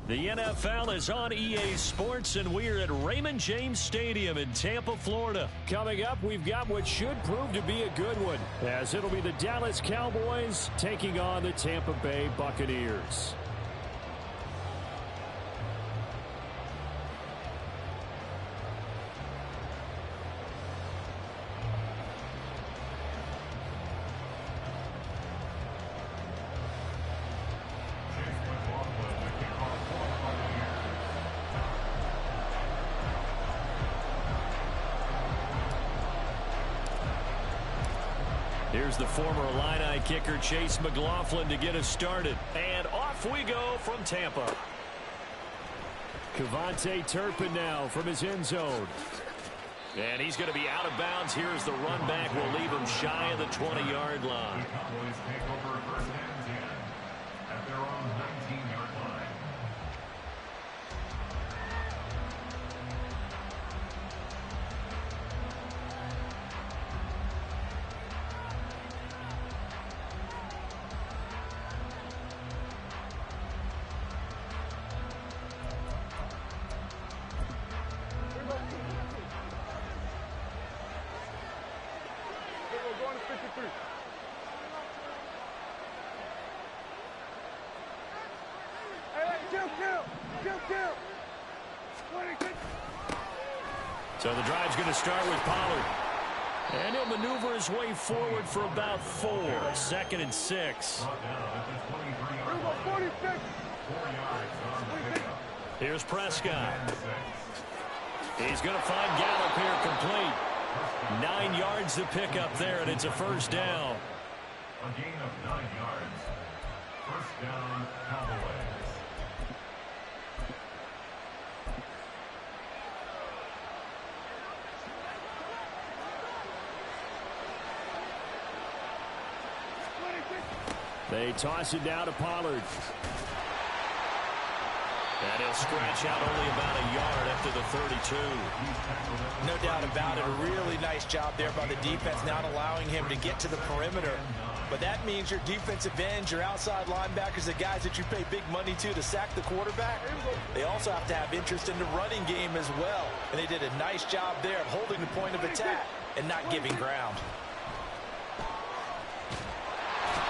The NFL is on EA Sports, and we're at Raymond James Stadium in Tampa, Florida. Coming up, we've got what should prove to be a good one, as it'll be the Dallas Cowboys taking on the Tampa Bay Buccaneers. Here's the former Illini kicker, Chase McLaughlin, to get us started. And off we go from Tampa. Cavante Turpin now from his end zone. And he's going to be out of bounds. Here's the run back. We'll leave him shy of the 20-yard line. The Cowboys take over first and 10 at their own 19-yard line. So the drive's going to start with Pollard. And he'll maneuver his way forward for about 4. 2nd and 6. Here's Prescott. He's going to find Gallup here complete. 9 yards to pick up there, and it's a first down. A gain of 9 yards. First down, Cowboys. They toss it down to Pollard. And he'll scratch out only about a yard after the 32. No doubt about it. A really nice job there by the defense, not allowing him to get to the perimeter. But that means your defensive ends, your outside linebackers, the guys that you pay big money to sack the quarterback, they also have to have interest in the running game as well. And they did a nice job there of holding the point of attack and not giving ground.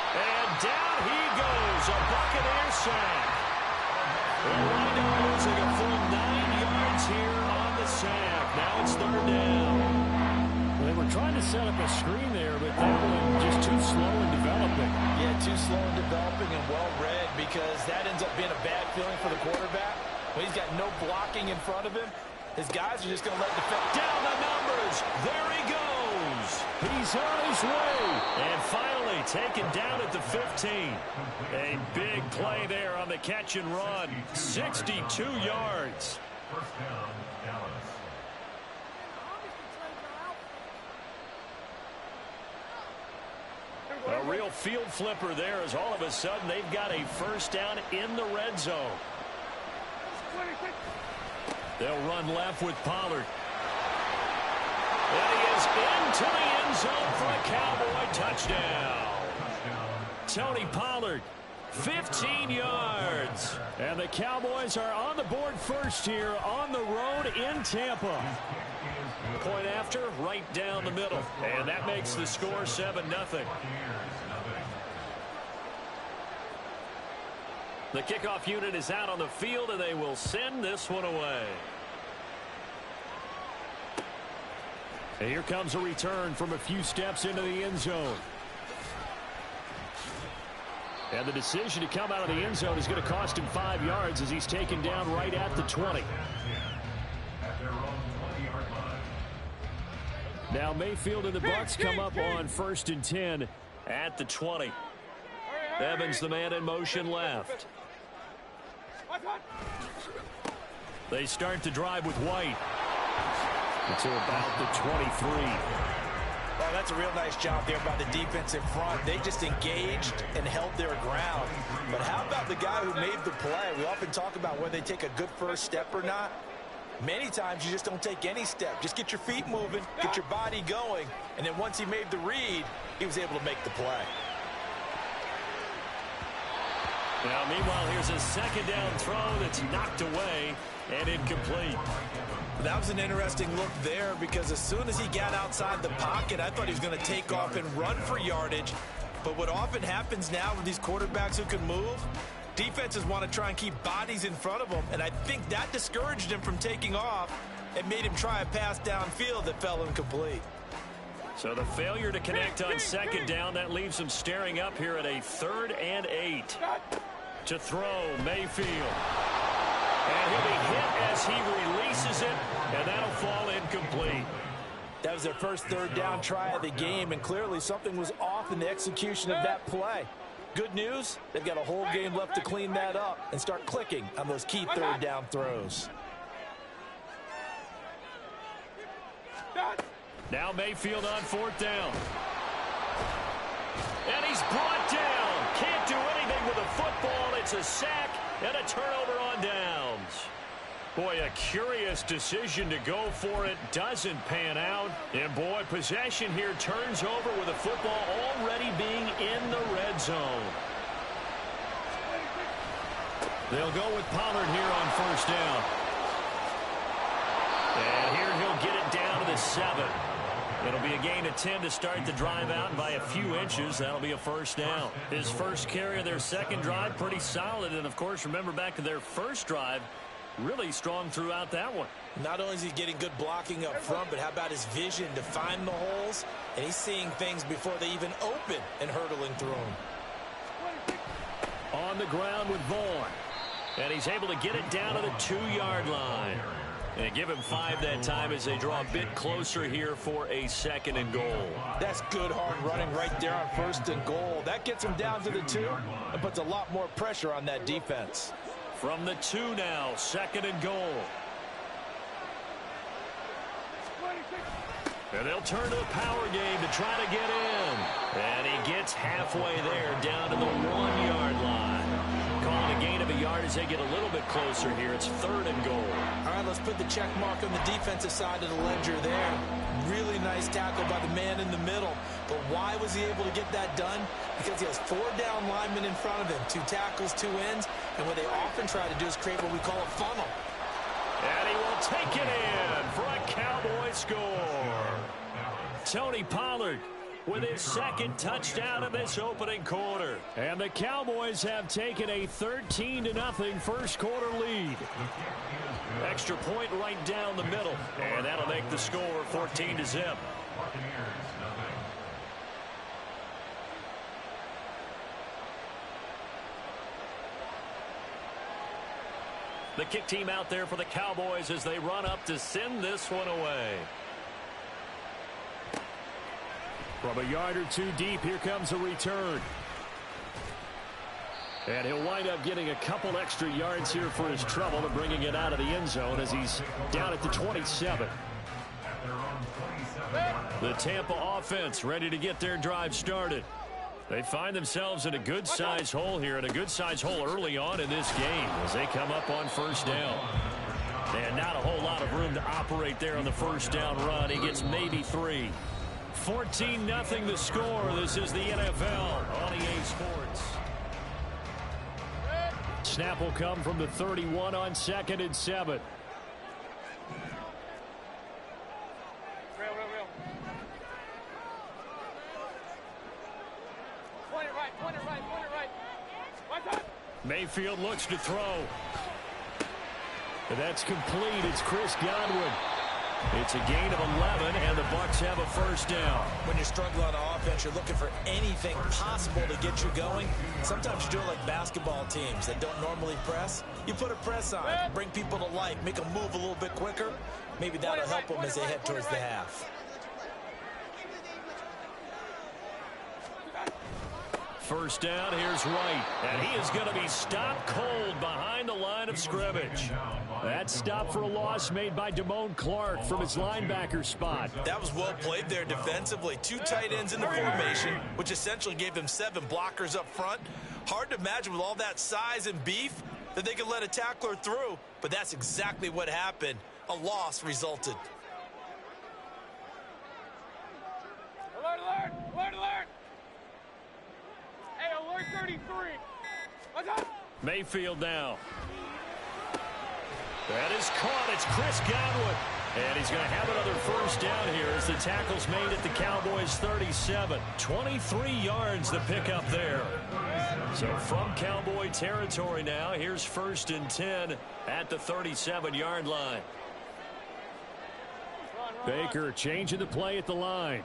And down he goes, a Buccaneer sack. Well, wind up losing a full 9 yards here on the sack. Now it's 3rd down. They were trying to set up a screen there, but that one just too slow in developing. Yeah, too slow in developing and well read, because that ends up being a bad feeling for the quarterback. When he's got no blocking in front of him, his guys are just going to let the defense down the numbers. There he goes. He's on his way. And finally taken down at the 15. A big play there on the catch and run. 62 yards. First down, Dallas. A real field flipper there, as all of a sudden they've got a first down in the red zone. They'll run left with Pollard. And he is into the end zone for a Cowboy touchdown. Tony Pollard, 15 yards. And the Cowboys are on the board first here on the road in Tampa. Point after, right down the middle. And that makes the score 7-0. The kickoff unit is out on the field, and they will send this one away. And here comes a return from a few steps into the end zone. And the decision to come out of the end zone is going to cost him 5 yards as he's taken down right at the 20. Now Mayfield and the Bucs come up on 1st and 10 at the 20. Evans, the man in motion left. They start the drive with White. Until about the 23. Well, that's a real nice job there by the defense in front. They just engaged and held their ground. But how about the guy who made the play? We often talk about whether they take a good first step or not. Many times you just don't take any step. Just get your feet moving, get your body going, and then once he made the read, he was able to make the play. Now, meanwhile, here's a second down throw that's knocked away and incomplete. That was an interesting look there because as soon as he got outside the pocket, I thought he was going to take off and run for yardage. But what often happens now with these quarterbacks who can move, defenses want to try and keep bodies in front of them, and I think that discouraged him from taking off and made him try a pass downfield that fell incomplete. So the failure to connect on second down, that leaves him staring up here at a 3rd and 8. To throw, Mayfield. And he'll be hit as he releases it, and that'll fall incomplete. That was their first 3rd down try of the game, and clearly something was off in the execution of that play. Good news, they've got a whole game left to clean that up and start clicking on those key 3rd down throws. Now Mayfield on 4th down. And he's brought down. Can't do anything with the football. It's a sack and a turnover on downs. Boy, a curious decision to go for it. Doesn't pan out. And boy, possession here turns over with the football already being in the red zone. They'll go with Pollard here on 1st down. And here he'll get it down to the 7. It'll be a gain of 10 to start the drive out, and by a few inches, that'll be a 1st down. His first carry of their second drive, pretty solid. And, of course, remember back to their first drive, really strong throughout that one. Not only is he getting good blocking up front, but how about his vision to find the holes? And he's seeing things before they even open and hurdling through them. On the ground with Vaughn. And he's able to get it down to the 2-yard line. And give him 5 that time as they draw a bit closer here for a 2nd and goal. That's good hard running right there on 1st and goal. That gets him down to the 2 and puts a lot more pressure on that defense. From the 2 now, 2nd and goal. And they'll turn to the power game to try to get in. And he gets halfway there down to the 1-yard line. Calling a gain of a yard as they get a little bit closer here. It's 3rd and goal. All right, let's put the check mark on the defensive side of the ledger there. Really nice tackle by the man in the middle. But why was he able to get that done? Because he has 4 down linemen in front of him, 2 tackles, 2 ends. And what they often try to do is create what we call a funnel. And he will take it in for a Cowboy score. Tony Pollard with his 2nd touchdown in this opening quarter. And the Cowboys have taken a 13-0 first quarter lead. Extra point right down the middle. And that'll make the score 14-0. The kick team out there for the Cowboys as they run up to send this one away. From a yard or 2 deep, here comes a return. And he'll wind up getting a couple extra yards here for his trouble and bringing it out of the end zone as he's down at the 27. The Tampa offense ready to get their drive started. They find themselves in a good-sized hole here, and a good-sized hole early on in this game as they come up on 1st down. And not a whole lot of room to operate there on the 1st down run. He gets maybe 3. 14-0 the score. This is the NFL on EA Sports. Snap will come from the 31 on 2nd and 7. Mayfield looks to throw. And that's complete. It's Chris Godwin. It's a gain of 11, and the Bucs have a 1st down. When you're struggling on offense, you're looking for anything possible to get you going. Sometimes you do it like basketball teams that don't normally press. You put a press on, bring people to life, make them move a little bit quicker. Maybe that'll help them as they head towards the half. 1st down, here's Wright. And he is going to be stopped cold behind the line of scrimmage. That stop for a loss made by Damone Clark from his linebacker spot. That was well played there defensively. 2 tight ends in the formation, which essentially gave them 7 blockers up front. Hard to imagine with all that size and beef that they could let a tackler through, but that's exactly what happened. A loss resulted. Alert, alert, alert, alert. Hey, alert 33. Mayfield now. That is caught. It's Chris Godwin. And he's going to have another first down here as the tackle's made at the Cowboys' 37. 23 yards the pickup there. So from Cowboy territory now, here's 1st and 10 at the 37-yard line. Baker changing the play at the line.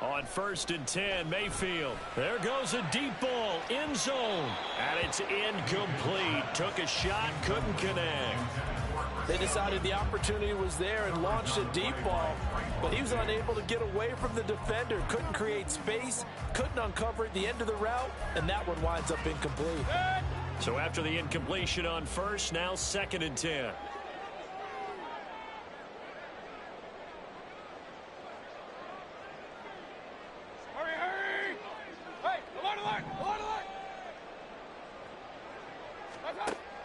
On 1st and 10, Mayfield. There goes a deep ball, end zone. And it's incomplete. Took a shot, couldn't connect. They decided the opportunity was there and launched a deep ball, but he was unable to get away from the defender. Couldn't create space, couldn't uncover at the end of the route, and that one winds up incomplete. So after the incompletion on 1st, now 2nd and 10.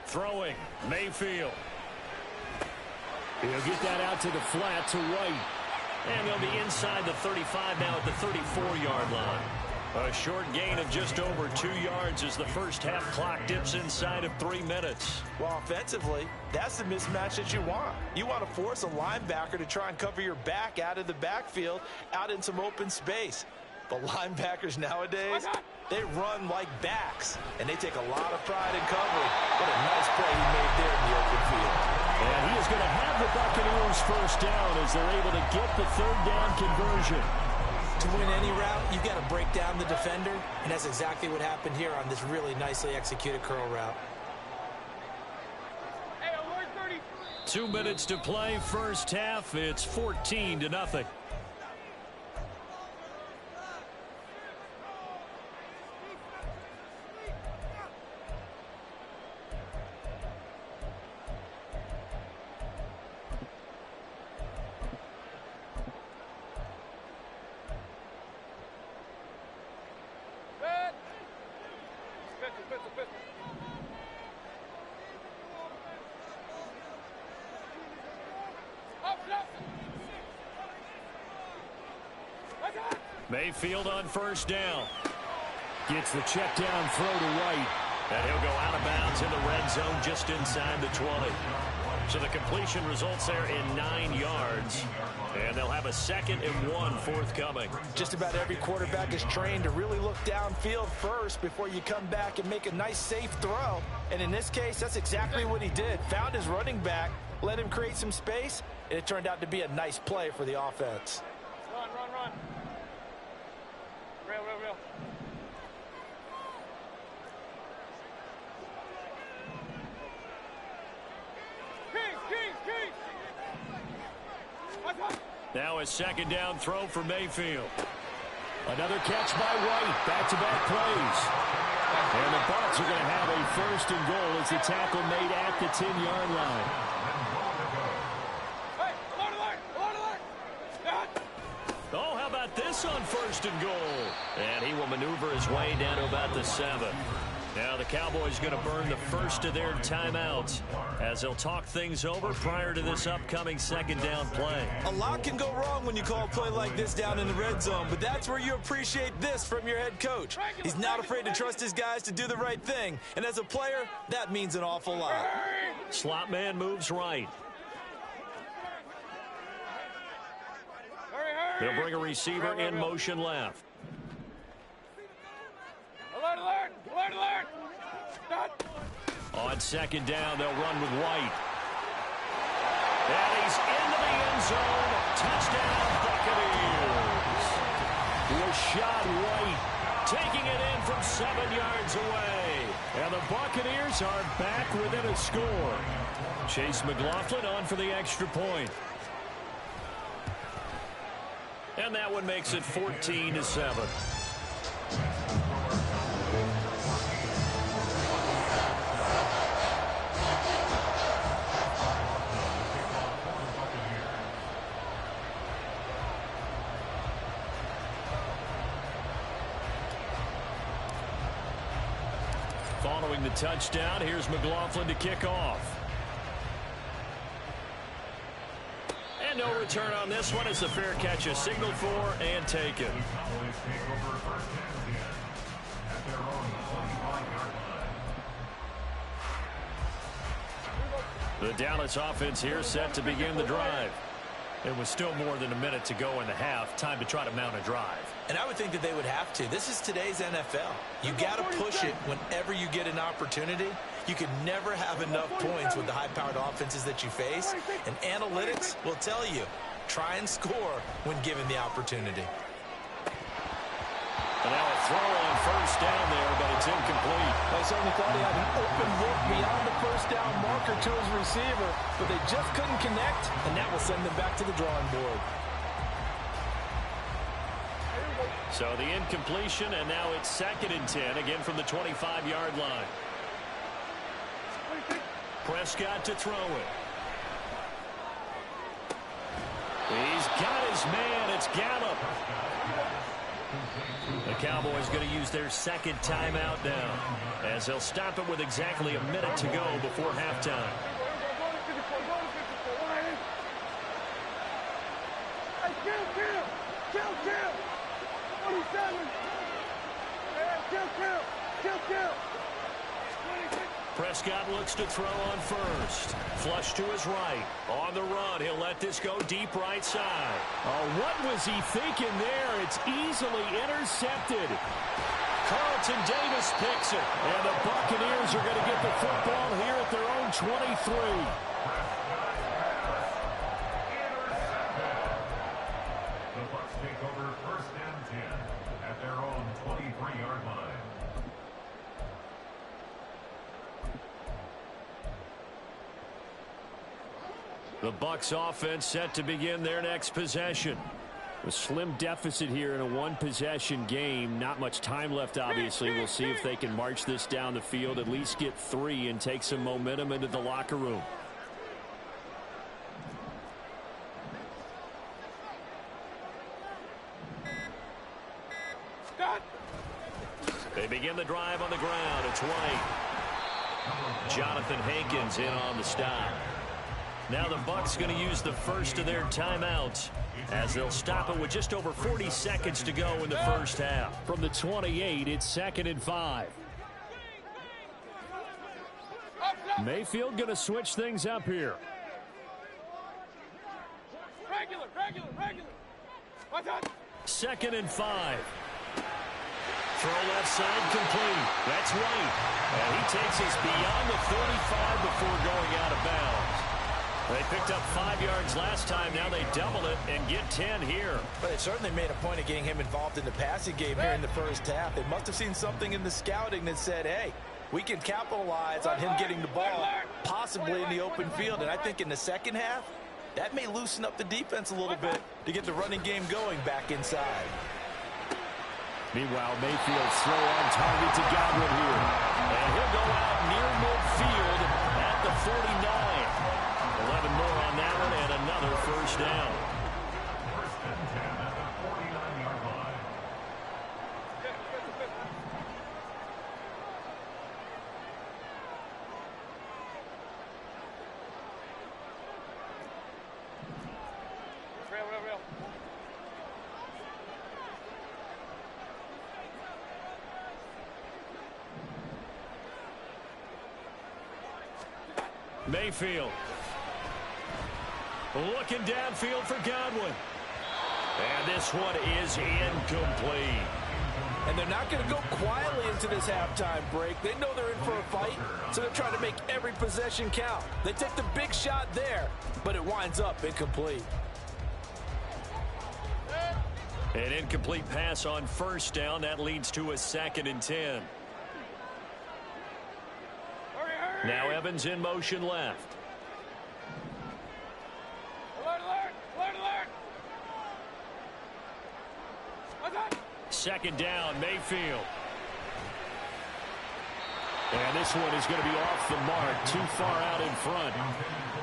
Throwing, Mayfield. He'll get that out to the flat to White. And they'll be inside the 35 now at the 34-yard line. A short gain of just over 2 yards as the first half clock dips inside of 3 minutes. Well, offensively, that's the mismatch that you want. You want to force a linebacker to try and cover your back out of the backfield, out in some open space. But linebackers nowadays, they run like backs, and they take a lot of pride in covering. What a nice play he made there in the open field. And he is going to have the Buccaneers first down as they're able to get the 3rd down conversion. To win any route, you've got to break down the defender, and that's exactly what happened here on this really nicely executed curl route. 2 minutes to play, first half. It's 14-0. Mayfield on first down. Gets the check down throw to White. And he'll go out of bounds in the red zone just inside the 20. So the completion results there in 9 yards. And they'll have a 2nd and 1 forthcoming. Just about every quarterback is trained to really look downfield first before you come back and make a nice, safe throw. And in this case, that's exactly what he did. Found his running back, let him create some space, and it turned out to be a nice play for the offense. Run. Real. Keys. Now a 2nd down throw for Mayfield. Another catch by White. Back-to-back plays. And the Bucs are going to have a 1st and goal as the tackle made at the 10-yard line. Oh, how about this on 1st and goal? And he will maneuver his way down to about the 7. Now the Cowboys going to burn the first of their timeouts as they'll talk things over prior to this upcoming 2nd down play. A lot can go wrong when you call a play like this down in the red zone, but that's where you appreciate this from your head coach. He's not afraid to trust his guys to do the right thing, and as a player, that means an awful lot. Slot man moves right. They'll bring a receiver in motion left. Alert! On 2nd down, they'll run with White. And he's into the end zone. Touchdown, Buccaneers. Rashad White taking it in from 7 yards away. And the Buccaneers are back within a score. Chase McLaughlin on for the extra point. And that one makes it 14-7. Following the touchdown, here's McLaughlin to kick off. And no return on this one as the fair catch is signaled for and taken. The Dallas offense here set to begin the drive. It was still more than a minute to go in the half. Time to try to mount a drive. And I would think that they would have to. This is today's NFL. You got to push it whenever you get an opportunity. You can never have enough points with the high-powered offenses that you face. And analytics will tell you, try and score when given the opportunity. And now a throw on first down there, but it's incomplete. I certainly thought he had an open look beyond the first down marker to his receiver, but they just couldn't connect, and that will send them back to the drawing board. So the incompletion, and now it's 2nd and 10, again from the 25-yard line. Prescott to throw it. He's got his man. It's Gallup. The Cowboys going to use their 2nd timeout now, as they'll stop it with exactly a minute to go before halftime. Prescott looks to throw on first. Flush to his right. On the run, he'll let this go deep right side. Oh, what was he thinking there? It's easily intercepted. Carlton Davis picks it. And the Buccaneers are going to get the football here at their own 23. The Bucs take over 1st and 10 at their own 23-yard line. The Bucs offense set to begin their next possession. A slim deficit here in a one-possession game. Not much time left, obviously. We'll see if they can march this down the field, at least get 3 and take some momentum into the locker room. They begin the drive on the ground. It's White. Jonathan Hankins in on the stop. Now the Bucs going to use the first of their timeouts, as they'll stop it with just over 40 seconds to go in the first half. From the 28, it's 2nd and 5. Mayfield going to switch things up here. Regular. 2nd and 5. Throw left side complete. That's White. And he takes us beyond the 35 before going out of bounds. They picked up 5 yards last time. Now they double it and get 10 here. But they certainly made a point of getting him involved in the passing game here in the first half. They must have seen something in the scouting that said, hey, we can capitalize on him getting the ball, possibly in the open field. And I think in the second half, that may loosen up the defense a little bit to get the running game going back inside. Meanwhile, Mayfield's throw on target to Godwin here. And he'll go out near midfield at the 49. 11 more on that one, and another first down. 1st and 10 at the 49-yard line. Real. Mayfield. Looking downfield for Godwin. And this one is incomplete. And they're not going to go quietly into this halftime break. They know they're in for a fight, so they're trying to make every possession count. They take the big shot there, but it winds up incomplete. An incomplete pass on first down. That leads to a 2nd and 10. Now Evans in motion left. Alert. 2nd down, Mayfield. And this one is going to be off the mark, too far out in front.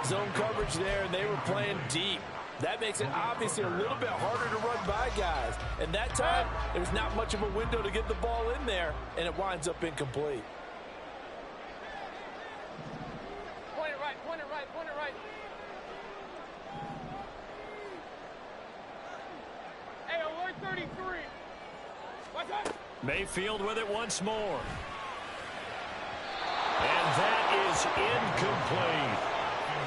Zone coverage there, and they were playing deep. That makes it obviously a little bit harder to run by guys. And that time, there's not much of a window to get the ball in there, and it winds up incomplete. Point it right. Mayfield with it once more. And that is incomplete.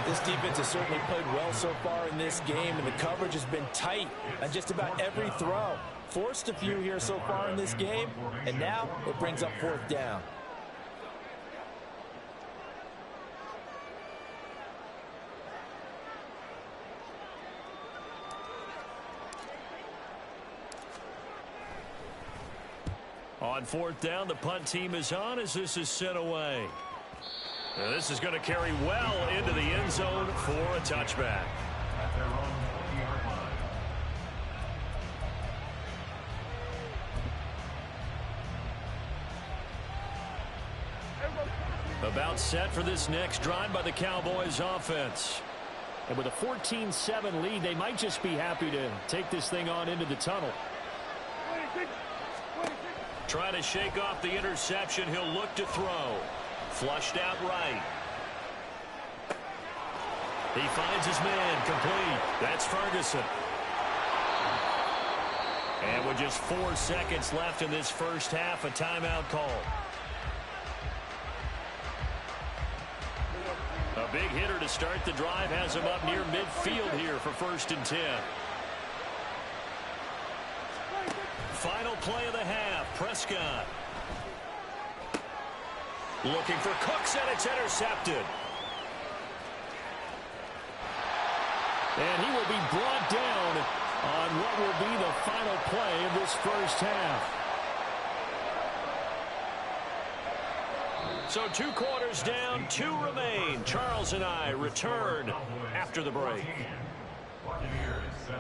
This defense has certainly played well so far in this game, and the coverage has been tight on just about every throw. Forced a few here so far in this game, and now it brings up 4th down. On 4th down, the punt team is on as this is sent away. Now this is going to carry well into the end zone for a touchback. At their own 20-yard line. About set for this next drive by the Cowboys offense. And with a 14-7 lead, they might just be happy to take this thing on into the tunnel. Trying to shake off the interception. He'll look to throw. Flushed out right. He finds his man complete. That's Ferguson. And with just 4 seconds left in this first half, a timeout call. A big hitter to start the drive has him up near midfield here for 1st and 10. Final play of the half. Prescott. Looking for Cooks, and it's intercepted. And he will be brought down on what will be the final play of this first half. So 2 quarters down, 2 remain. Charles and I return after the break. Buccaneers 7.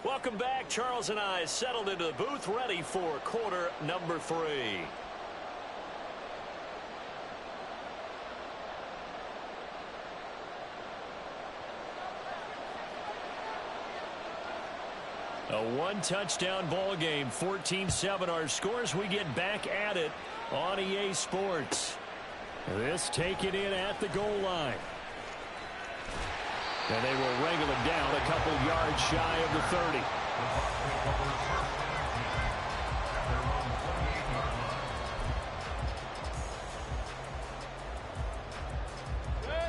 Welcome back. Charles and I settled into the booth, ready for quarter number 3. A 1-touchdown ball game, 14-7 our scores. We get back at it on EA Sports. This taken in at the goal line. And they will wrangle him down a couple yards shy of the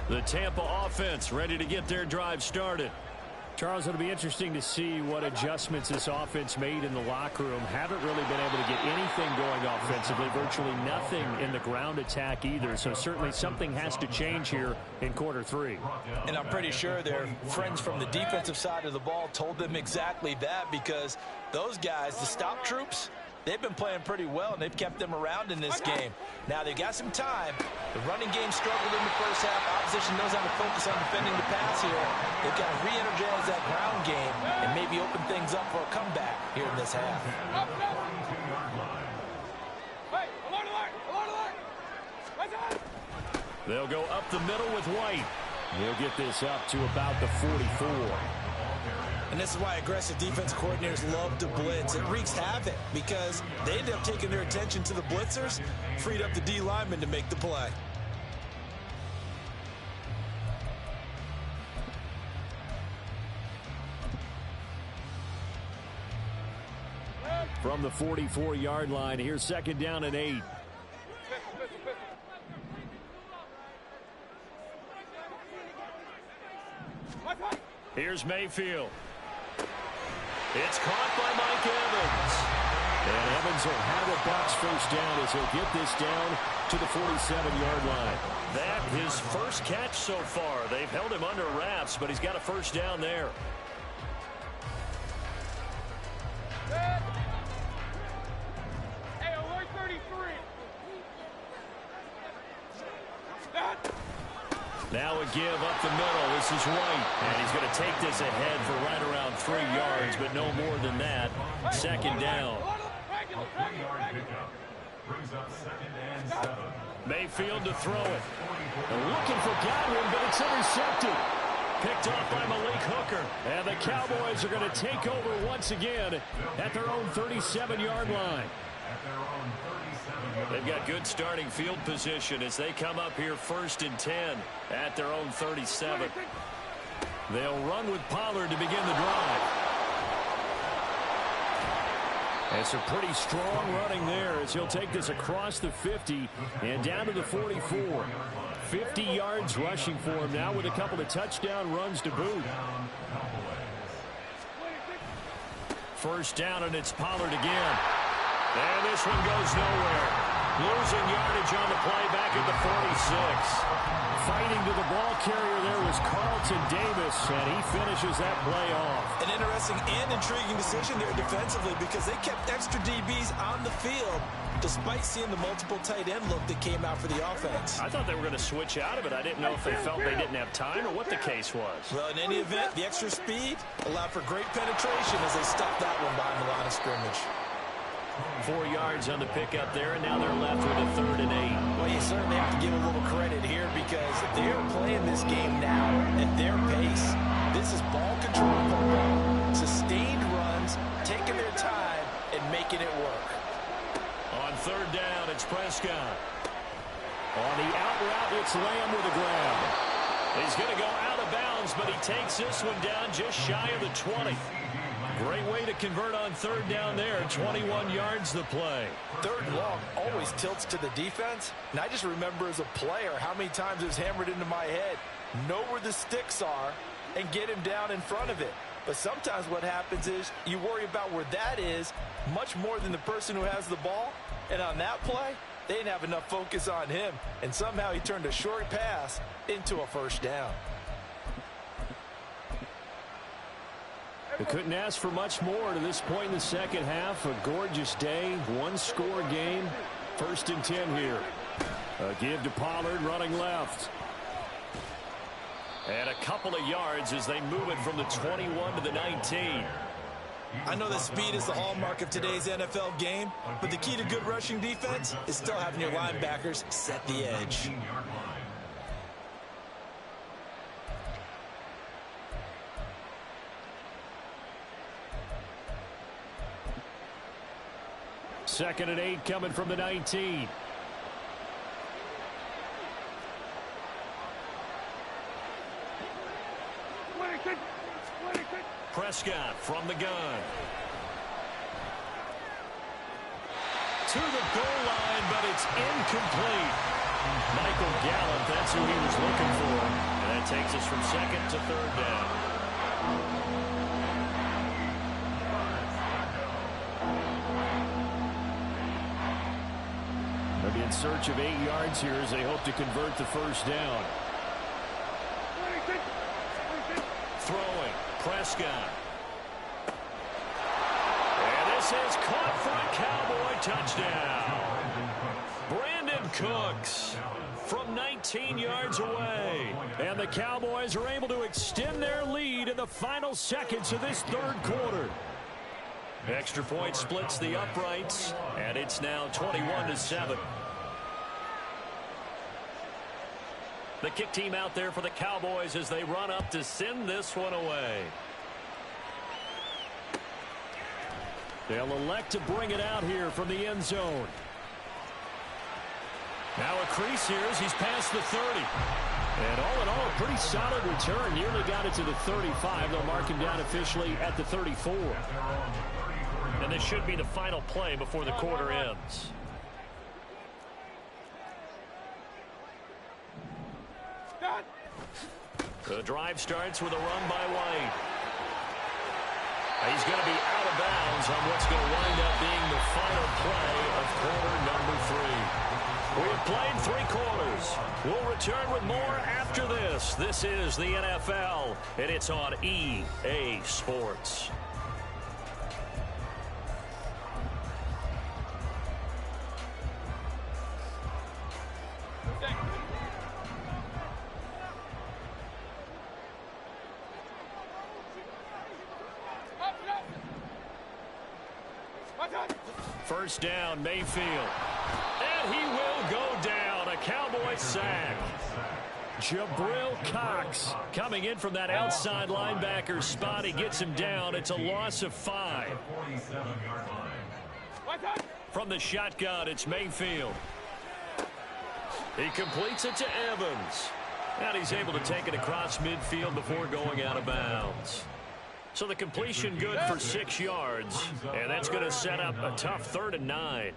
30. The Tampa offense ready to get their drive started. Charles, it'll be interesting to see what adjustments this offense made in the locker room. Haven't really been able to get anything going offensively, virtually nothing in the ground attack either. So certainly something has to change here in quarter 3. And I'm pretty sure their friends from the defensive side of the ball told them exactly that, because those guys, the stop troops, they've been playing pretty well, and they've kept them around in this game. Now, they've got some time. The running game struggled in the first half. Opposition knows how to focus on defending the pass here. They've got to re-energize that ground game and maybe open things up for a comeback here in this half. They'll go up the middle with White. He'll get this up to about the 44. And this is why aggressive defense coordinators love to blitz. It wreaks havoc because they end up taking their attention to the blitzers, freed up the D lineman to make the play. From the 44-yard line, here's 2nd down and 8. Here's Mayfield. It's caught by Mike Evans. And Evans will have a Bucs first down as he'll get this down to the 47-yard line. That his first catch so far. They've held him under wraps, but he's got a first down there. Hey, alert 33. Now a give up the middle. This is White. And he's going to take this ahead for right around 3 yards, but no more than that. 2nd down. Brings up 2nd and 7. Mayfield to throw it. And looking for Godwin, but it's intercepted. Picked off by Malik Hooker. And the Cowboys are going to take over once again at their own 37-yard line. At their own 37. They've got good starting field position as they come up here 1st and 10 at their own 37. They'll run with Pollard to begin the drive. It's a pretty strong running there as he'll take this across the 50 and down to the 44. 50 yards rushing for him now with a couple of touchdown runs to boot. 1st down, and it's Pollard again. And this one goes nowhere. Losing yardage on the play back at the 46. Fighting to the ball carrier there was Carlton Davis, and he finishes that play off. An interesting and intriguing decision there defensively because they kept extra DBs on the field despite seeing the multiple tight end look that came out for the offense. I thought they were going to switch out of it. I didn't know if they felt they didn't have time or what the case was. Well, in any event, the extra speed allowed for great penetration as they stopped that one behind the line of scrimmage. 4 yards on the pickup there, and now they're left with a 3rd and 8. Well, you certainly have to give a little credit here because they're playing this game now at their pace. This is ball control football, sustained runs, taking their time, and making it work. On 3rd down, it's Prescott. On the out route, it's Lamb with a grab. He's going to go out of bounds, but he takes this one down just shy of the 20. Great way to convert on 3rd down there. 21 yards the play. 3rd and long always tilts to the defense. And I just remember as a player how many times it was hammered into my head. Know where the sticks are and get him down in front of it. But sometimes what happens is you worry about where that is much more than the person who has the ball. And on that play, they didn't have enough focus on him. And somehow he turned a short pass into a 1st down. They couldn't ask for much more to this point in the 2nd half. A gorgeous day, 1-score game. 1st and 10 here. A give to Pollard running left. And a couple of yards as they move it from the 21 to the 19. I know that speed is the hallmark of today's NFL game, but the key to good rushing defense is still having your linebackers set the edge. Second and 8 coming from the 19. Prescott from the gun. To the goal line, but it's incomplete. Michael Gallup, that's who he was looking for. And that takes us from 2nd to 3rd down. They'll be in search of 8 yards here as they hope to convert the 1st down. Throwing, Prescott. And this is caught for a Cowboy touchdown. Brandon Cooks from 19 yards away. And the Cowboys are able to extend their lead in the final seconds of this 3rd quarter. Extra point splits the uprights, and it's now 21-7. The kick team out there for the Cowboys as they run up to send this one away. They'll elect to bring it out here from the end zone. Now a crease here as he's past the 30. And all in all, a pretty solid return. Nearly got it to the 35. They'll mark him down officially at the 34. And this should be the final play before the quarter ends. The drive starts with a run by White. He's going to be out of bounds on what's going to wind up being the final play of quarter number 3. We have played 3 quarters. We'll return with more after this. This is the NFL, and it's on EA Sports. First down, Mayfield. And he will go down. A Cowboy sack. Jabril Cox coming in from that outside linebacker spot. He gets him down. It's a loss of 5. From the shotgun, it's Mayfield. He completes it to Evans. And he's able to take it across midfield before going out of bounds. So the completion good for 6 yards. And that's going to set up a tough 3rd and 9.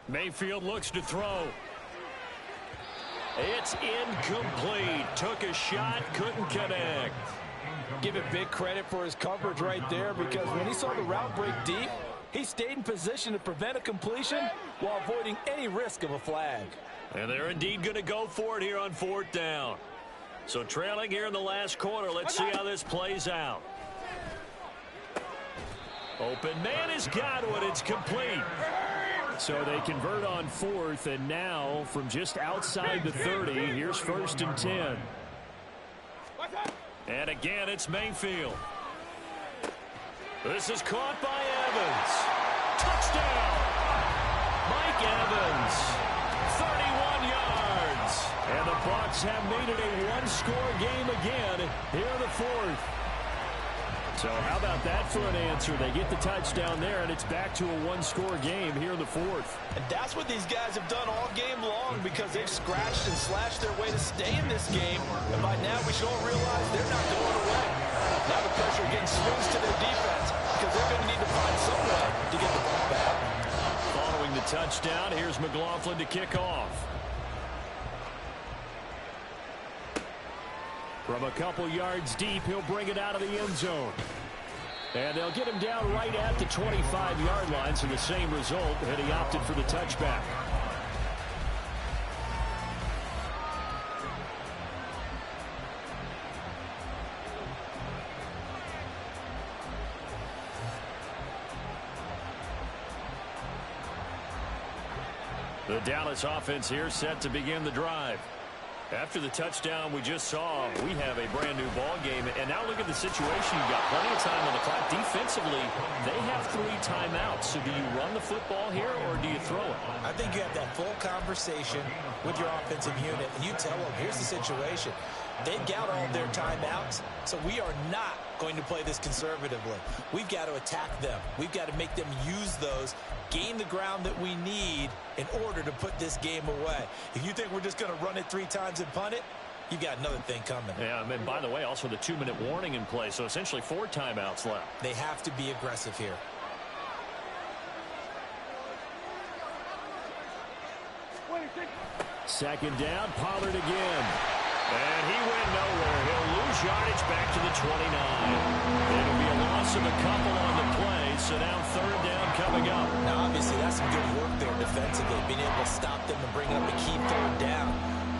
Mayfield looks to throw. It's incomplete. Took a shot, couldn't connect. Give it big credit for his coverage right there, because when he saw the route break deep, he stayed in position to prevent a completion while avoiding any risk of a flag. And they're indeed going to go for it here on 4th down. So trailing here in the last quarter. Let's see how this plays out. Open man has got it. It's complete. So they convert on 4th, and now from just outside the 30, here's 1st and 10. And again, it's Mayfield. This is caught by Evans. Touchdown! Mike Evans, 31 yards. And the Bucs have made it a one-score game again here in the 4th. So how about that for an answer? They get the touchdown there, and it's back to a one-score game here in the 4th. And that's what these guys have done all game long, because they've scratched and slashed their way to stay in this game. And by now, we should all realize they're not going away. Now the pressure getting swings to their defense, because they're going to need to find some way to get the ball back. Following the touchdown, here's McLaughlin to kick off. From a couple yards deep, he'll bring it out of the end zone. And they'll get him down right at the 25-yard line, so the same result, and he opted for the touchback. The Dallas offense here set to begin the drive. After the touchdown we just saw, we have a brand new ball game. And now look at the situation. You've got plenty of time on the clock. Defensively, they have 3 timeouts. So do you run the football here or do you throw it? I think you have that full conversation with your offensive unit, and you tell them, here's the situation. They've got all their timeouts, so we are not going to play this conservatively. We've got to attack them. We've got to make them use those, gain the ground that we need in order to put this game away. If you think we're just going to run it 3 times and punt it, you've got another thing coming. Yeah, and by the way, also the 2-minute warning in play, so essentially 4 timeouts left. They have to be aggressive here. Second down, Pollard again. And he went nowhere. He'll lose yardage back to the 29. It'll be a loss of a couple on the play, so now 3rd down coming up. Now, obviously, that's some good work there defensively, being able to stop them and bring up a key 3rd down.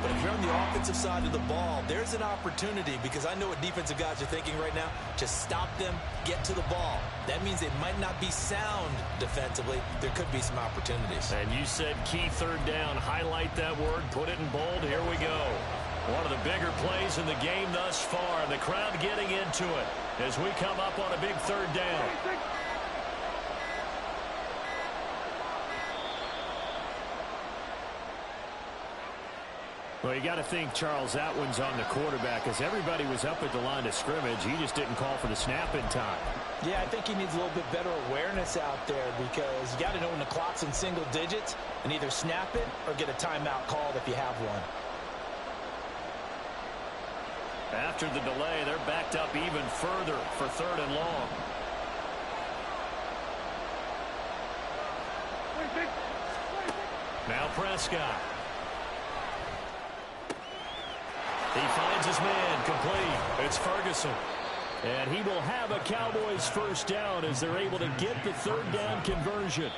But if you're on the offensive side of the ball, there's an opportunity, because I know what defensive guys are thinking right now. Just stop them, get to the ball. That means they might not be sound defensively. There could be some opportunities. And you said key 3rd down. Highlight that word. Put it in bold. Here we go. One of the bigger plays in the game thus far. The crowd getting into it as we come up on a big 3rd down. Well, you got to think, Charles, that one's on the quarterback, as everybody was up at the line of scrimmage. He just didn't call for the snap in time. Yeah, I think he needs a little bit better awareness out there, because you got to know when the clock's in single digits and either snap it or get a timeout called if you have one. After the delay, they're backed up even further for 3rd and long. Now Prescott. He finds his man, complete. It's Ferguson. And he will have a Cowboys 1st down as they're able to get the 3rd down conversion.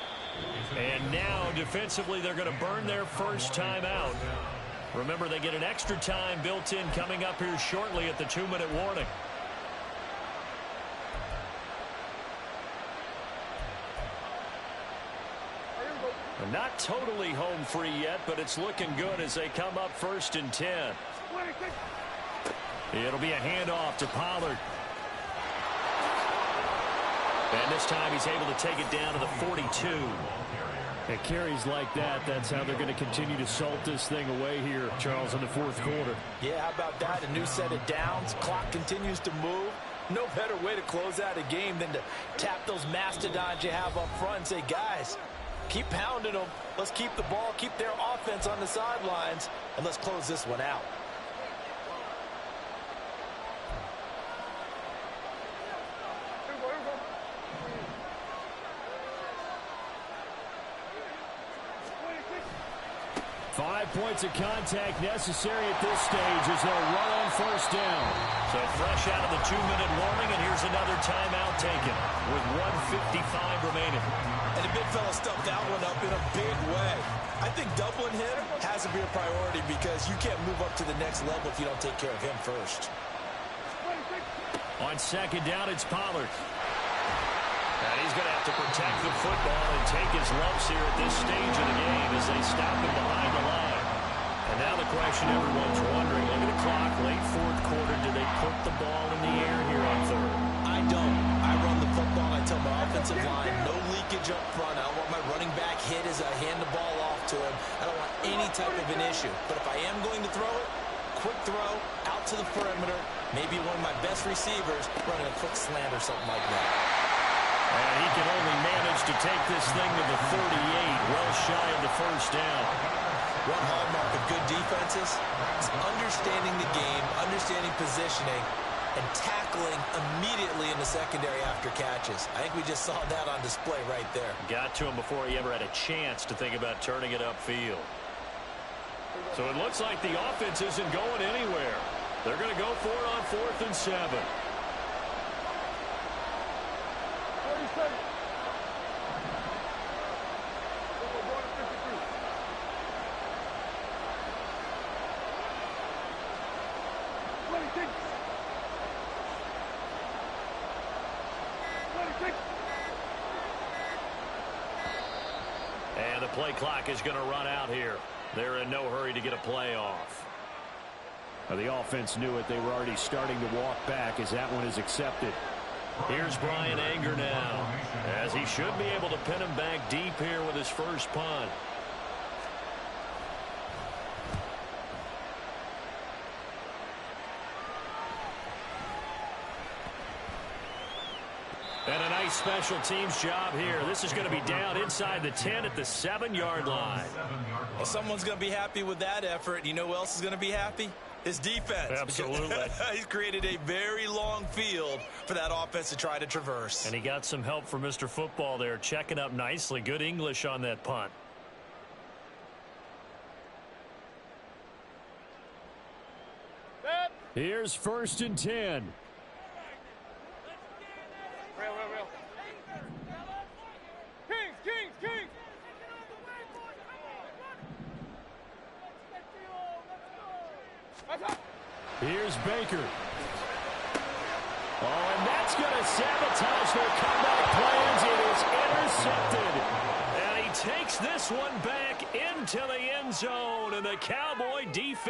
And now, defensively, they're going to burn their first time out. Remember, they get an extra time built in coming up here shortly at the 2-minute warning. Not totally home free yet, but it's looking good as they come up 1st and 10. It'll be a handoff to Pollard. And this time he's able to take it down to the 42. At carries like that, that's how they're going to continue to salt this thing away here, Charles, in the 4th quarter. Yeah, how about that? A new set of downs. Clock continues to move. No better way to close out a game than to tap those mastodons you have up front and say, guys, keep pounding them. Let's keep the ball, keep their offense on the sidelines, and let's close this one out. Here we go. 5 points of contact necessary at this stage as they'll run on first down. So fresh out of the 2-minute warning, and here's another timeout taken with 1:55 remaining. And the big fella stuffed that one up in a big way. I think doubling him has to be a priority because you can't move up to the next level if you don't take care of him first. On second down, it's Pollard. And he's going to have to protect the football and take his lumps here at this stage of the game as they stop him behind the line. And now the question everyone's wondering, look at the clock, late fourth quarter, do they put the ball in the air here on third? I don't. I run the football. I tell my offensive line, no leakage up front. I don't want my running back hit as I hand the ball off to him. I don't want any type of an issue. But if I am going to throw it, quick throw, out to the perimeter, maybe one of my best receivers running a quick slant or something like that. And he can only manage to take this thing to the 38, well shy of the first down. One hallmark of good defenses is understanding the game, understanding positioning, and tackling immediately in the secondary after catches. I think we just saw that on display right there. Got to him before he ever had a chance to think about turning it upfield. So it looks like the offense isn't going anywhere. They're going to go for it on 4th and 7. 47. And the play clock is going to run out here. They're in no hurry to get a play off. Well, the offense knew it. They were already starting to walk back as that one is accepted. Here's Brian Anger now, as he should be able to pin him back deep here with his first punt. And a nice special teams job here. This is going to be down inside the 10 at the 7-yard line. Well, someone's going to be happy with that effort. You know who else is going to be happy? His defense. Absolutely. He's created a very long field for that offense to try to traverse. And he got some help from Mr. Football there, checking up nicely. Good English on that punt. Here's 1st and 10. Real. Kings. Here's Baker. Oh, and that's going to sabotage their comeback plans. It is intercepted. And he takes this one back into the end zone, and the Cowboy defense